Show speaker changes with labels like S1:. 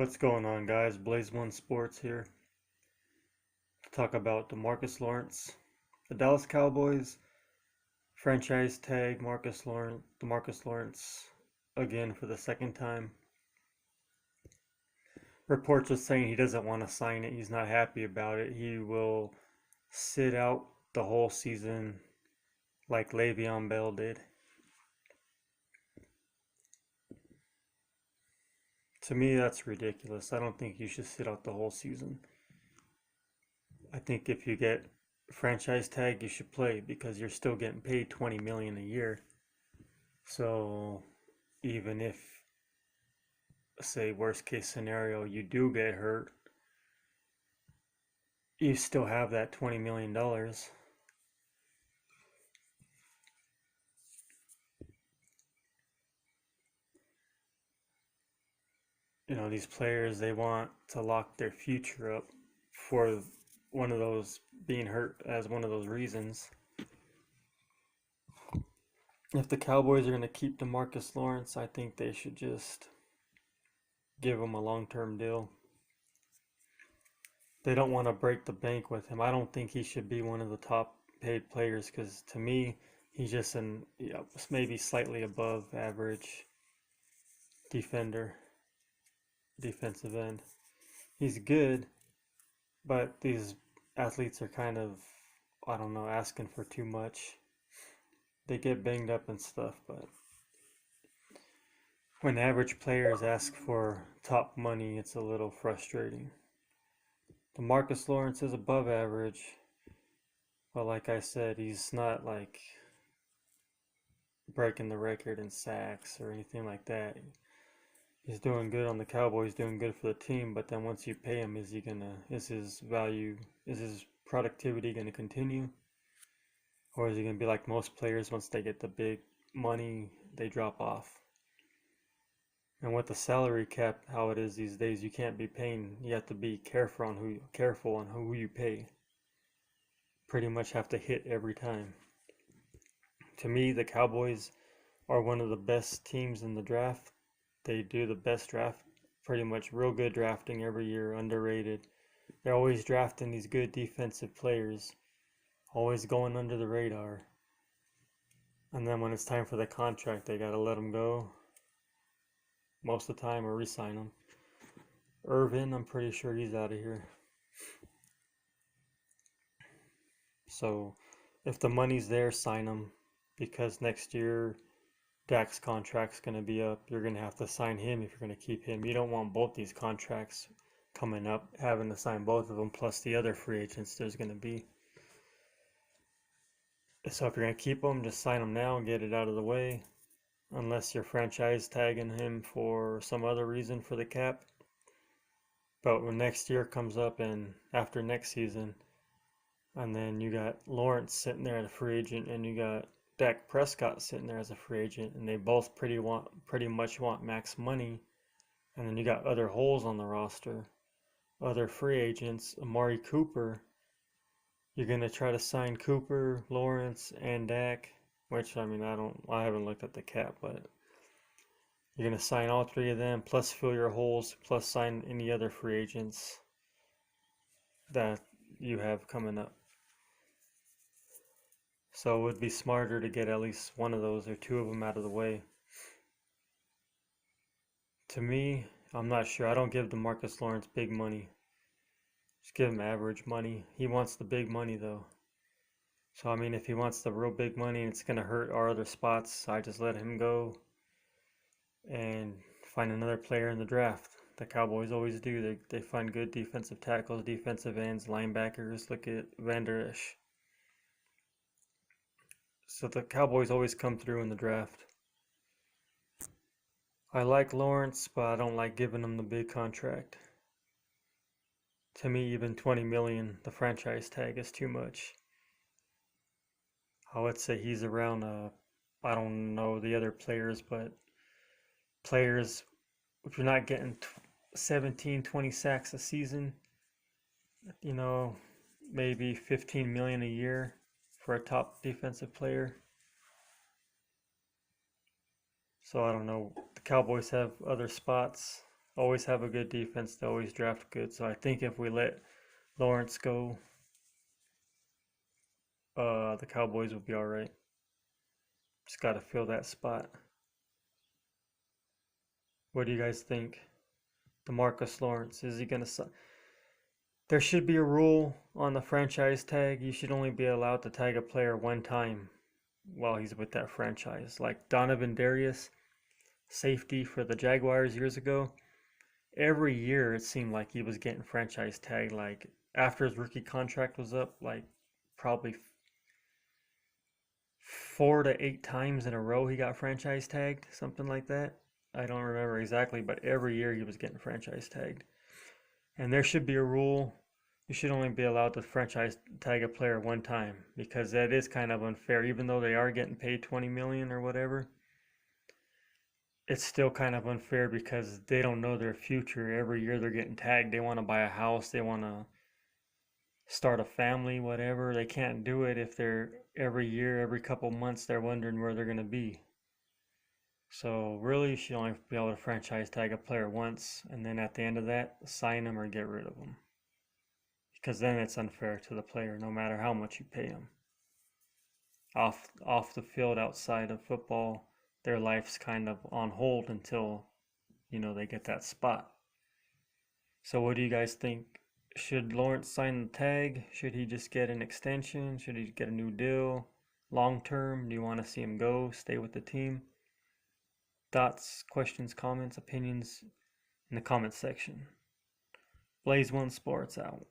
S1: What's going on, guys? Blaze One Sports here to talk about Demarcus Lawrence. The Dallas Cowboys franchise tag Demarcus Lawrence again for the second time. Reports are saying he doesn't want to sign it. He's not happy about it. He will sit out the whole season like Le'Veon Bell did. To me, that's ridiculous. I don't think you should sit out the whole season. I think if you get franchise tag, you should play because you're still getting paid 20 million a year. So even if, say, worst case scenario, you do get hurt, you still have that $20 million. These players, they want to lock their future up for one of those being hurt as one of those reasons. If the Cowboys are going to keep Demarcus Lawrence, I think they should just give him a long-term deal. They don't want to break the bank with him. I don't think he should be one of the top paid players because to me, he's just maybe slightly above average defender, defensive end. He's good, but these athletes are kind of, I don't know, asking for too much. They get banged up and stuff, but when average players ask for top money, it's a little frustrating. Demarcus Lawrence is above average, but like I said, he's not like breaking the record in sacks or anything like that. He's doing good on the Cowboys, doing good for the team, but then once you pay him, is his productivity gonna continue? Or is he gonna be like most players, once they get the big money, they drop off? And with the salary cap, how it is these days, you can't be paying. You have to be careful on who you pay. Pretty much have to hit every time. To me, the Cowboys are one of the best teams in the draft. They do the best draft, pretty much real good drafting every year, underrated. They're always drafting these good defensive players, always going under the radar. And then when it's time for the contract, they gotta let them go most of the time or re-sign them. Irvin, I'm pretty sure he's out of here. So if the money's there, sign him because next year Dak's contract's going to be up. You're going to have to sign him if you're going to keep him. You don't want both these contracts coming up, having to sign both of them, plus the other free agents there's going to be. So if you're going to keep them, just sign them now and get it out of the way. Unless you're franchise tagging him for some other reason for the cap. But when next year comes up and after next season, and then you got Lawrence sitting there as a free agent and you got Dak Prescott sitting there as a free agent, and they both pretty much want max money, and then you got other holes on the roster, other free agents. Amari Cooper, you're gonna try to sign Cooper, Lawrence, and Dak, which I haven't looked at the cap, but you're gonna sign all three of them, plus fill your holes, plus sign any other free agents that you have coming up. So it would be smarter to get at least one of those or two of them out of the way. To me, I'm not sure. I don't give Demarcus Lawrence big money. Just give him average money. He wants the big money though. So if he wants the real big money and it's gonna hurt our other spots, I just let him go and find another player in the draft. The Cowboys always do. They find good defensive tackles, defensive ends, linebackers. Look at Van Der Esch. So the Cowboys always come through in the draft. I like Lawrence, but I don't like giving him the big contract. To me, even 20 million, the franchise tag is too much. I would say he's around, I don't know the other players, but players, if you're not getting 17, 20 sacks a season, maybe 15 million a year for a top defensive player. So I don't know. The Cowboys have other spots always have a good defense. They always draft good. So I think if we let Lawrence go, the Cowboys will be all right. Just got to fill that spot. What do you guys think? Demarcus Lawrence, is he gonna? There should be a rule on the franchise tag. You should only be allowed to tag a player one time while he's with that franchise. Like Donovan Darius, safety for the Jaguars years ago. Every year it seemed like he was getting franchise tagged. Like after his rookie contract was up, like probably 4 to 8 times in a row he got franchise tagged, something like that. I don't remember exactly, but every year he was getting franchise tagged. And there should be a rule. You should only be allowed to franchise tag a player one time because that is kind of unfair. Even though they are getting paid 20 million or whatever, it's still kind of unfair because they don't know their future. Every year they're getting tagged. They want to buy a house, they want to start a family, whatever. They can't do it if they're every year, every couple months, they're wondering where they're going to be. So really, you should only be able to franchise tag a player once, and then at the end of that, sign them or get rid of them. Because then it's unfair to the player, no matter how much you pay them. Off the field, outside of football, their life's kind of on hold until they get that spot. So what do you guys think? Should Lawrence sign the tag? Should he just get an extension? Should he get a new deal? Long term? Do you want to see him go? Stay with the team? Thoughts, questions, comments, opinions in the comments section. Blaze One Sports out.